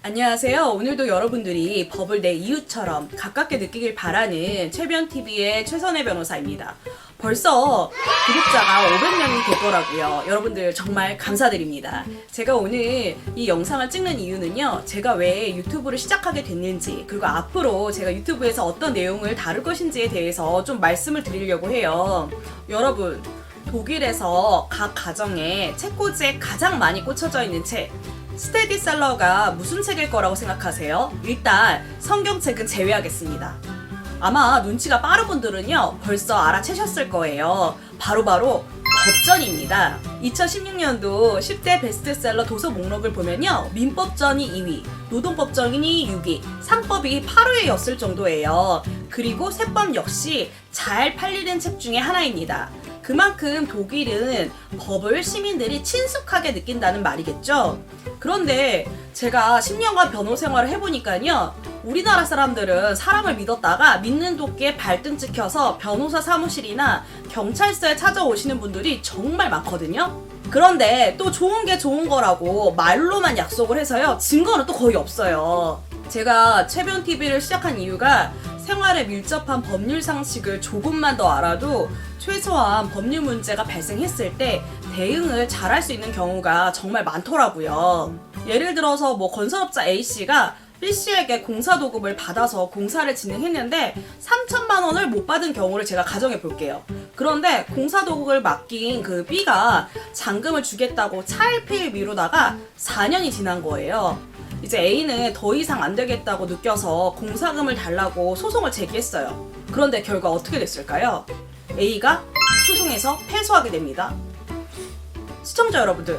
안녕하세요. 오늘도 여러분들이 법을 내 이웃처럼 가깝게 느끼길 바라는 최변TV의 최선혜 변호사입니다. 벌써 구독자가 500명이 됐더라고요. 여러분들 정말 감사드립니다. 제가 오늘 이 영상을 찍는 이유는요, 제가 왜 유튜브를 시작하게 됐는지, 그리고 앞으로 제가 유튜브에서 어떤 내용을 다룰 것인지에 대해서 좀 말씀을 드리려고 해요. 여러분, 독일에서 각 가정에 책꽂이에 가장 많이 꽂혀져 있는 책, 스테디셀러가 무슨 책일 거라고 생각하세요? 일단 성경책은 제외하겠습니다. 아마 눈치가 빠른 분들은요, 벌써 알아채셨을 거예요. 바로 법전입니다. 2016년도 10대 베스트셀러 도서 목록을 보면요, 민법전이 2위, 노동법전이 6위, 상법이 8위였을 정도예요. 그리고 세법 역시 잘 팔리는 책 중에 하나입니다. 그만큼 독일은 법을 시민들이 친숙하게 느낀다는 말이겠죠. 그런데 제가 10년간 변호 생활을 해보니까요, 우리나라 사람들은 사람을 믿었다가 믿는 도끼에 발등 찍혀서 변호사 사무실이나 경찰서에 찾아오시는 분들이 정말 많거든요. 그런데 또 좋은 게 좋은 거라고 말로만 약속을 해서요, 증거는 또 거의 없어요. 제가 최변TV를 시작한 이유가 생활에 밀접한 법률 상식을 조금만 더 알아도 최소한 법률 문제가 발생했을 때 대응을 잘할 수 있는 경우가 정말 많더라고요. 예를 들어서 건설업자 A씨가 B씨에게 공사도급을 받아서 공사를 진행했는데 3천만 원을 못 받은 경우를 제가 가정해 볼게요. 그런데 공사도급을 맡긴 그 B가 잔금을 주겠다고 차일피일 미루다가 4년이 지난 거예요. 이제 A는 더 이상 안 되겠다고 느껴서 공사금을 달라고 소송을 제기했어요. 그런데 결과 어떻게 됐을까요? A가 소송에서 패소하게 됩니다. 시청자 여러분들,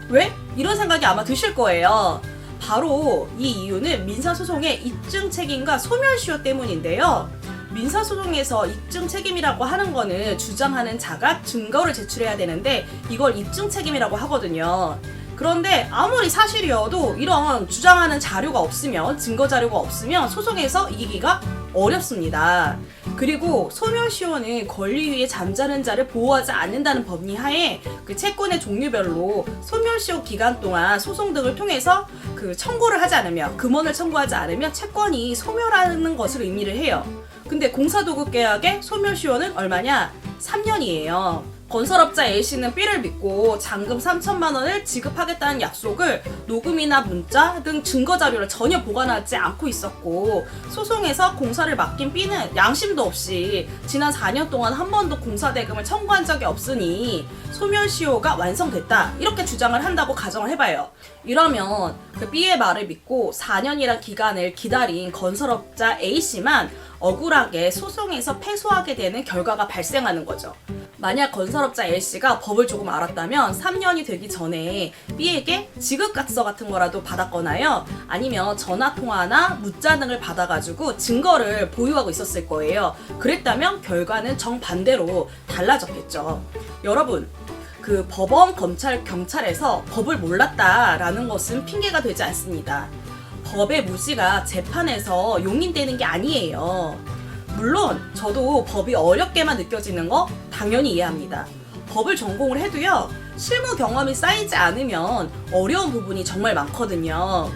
왜? 이런 생각이 아마 드실 거예요. 바로 이 이유는 민사소송의 입증 책임과 소멸시효 때문인데요. 민사소송에서 입증 책임이라고 하는 거는 주장하는 자가 증거를 제출해야 되는데 이걸 입증 책임이라고 하거든요. 그런데 아무리 사실이어도 이런 주장하는 자료가 없으면, 증거 자료가 없으면 소송에서 이기기가 어렵습니다. 그리고 소멸시효는 권리 위에 잠자는 자를 보호하지 않는다는 법리 하에 그 채권의 종류별로 소멸시효 기간 동안 소송 등을 통해서 그 청구를 하지 않으면, 금원을 청구하지 않으면 채권이 소멸하는 것을 의미를 해요. 근데 공사도급 계약의 소멸시효는 얼마냐? 3년이에요. 건설업자 A씨는 B를 믿고 잔금 3천만 원을 지급하겠다는 약속을 녹음이나 문자 등 증거자료를 전혀 보관하지 않고 있었고, 소송에서 공사를 맡긴 B는 양심도 없이 지난 4년 동안 한 번도 공사대금을 청구한 적이 없으니 소멸시효가 완성됐다, 이렇게 주장을 한다고 가정을 해봐요. 이러면 그 B의 말을 믿고 4년이란 기간을 기다린 건설업자 A씨만 억울하게 소송에서 패소하게 되는 결과가 발생하는 거죠. 만약 건설업자 L씨가 법을 조금 알았다면 3년이 되기 전에 B에게 지급각서 같은 거라도 받았거나요, 아니면 전화통화나 문자 등을 받아가지고 증거를 보유하고 있었을 거예요. 그랬다면 결과는 정반대로 달라졌겠죠. 여러분, 그 법원, 검찰, 경찰에서 법을 몰랐다라는 것은 핑계가 되지 않습니다. 법의 무지가 재판에서 용인되는 게 아니에요. 물론 저도 법이 어렵게만 느껴지는 거 당연히 이해합니다. 법을 전공을 해도요, 실무 경험이 쌓이지 않으면 어려운 부분이 정말 많거든요.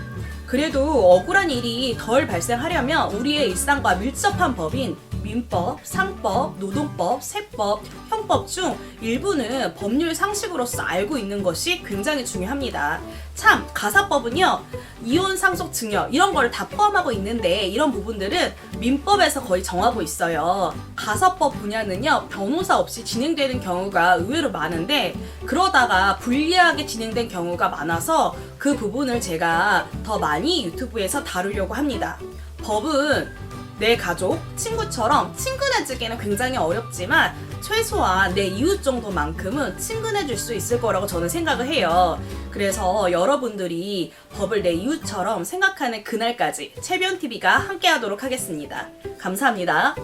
그래도 억울한 일이 덜 발생하려면 우리의 일상과 밀접한 법인 민법, 상법, 노동법, 세법, 형법 중 일부는 법률 상식으로서 알고 있는 것이 굉장히 중요합니다. 참, 가사법은요, 이혼, 상속, 증여 이런 걸 다 포함하고 있는데 이런 부분들은 민법에서 거의 정하고 있어요. 가사법 분야는요, 변호사 없이 진행되는 경우가 의외로 많은데 그러다가 불리하게 진행된 경우가 많아서 그 부분을 제가 더 많이 유튜브에서 다루려고 합니다. 법은 내 가족, 친구처럼 친근해지기는 굉장히 어렵지만 최소한 내 이웃 정도만큼은 친근해질 수 있을 거라고 저는 생각을 해요. 그래서 여러분들이 법을 내 이웃처럼 생각하는 그날까지 최변TV가 함께 하도록 하겠습니다. 감사합니다.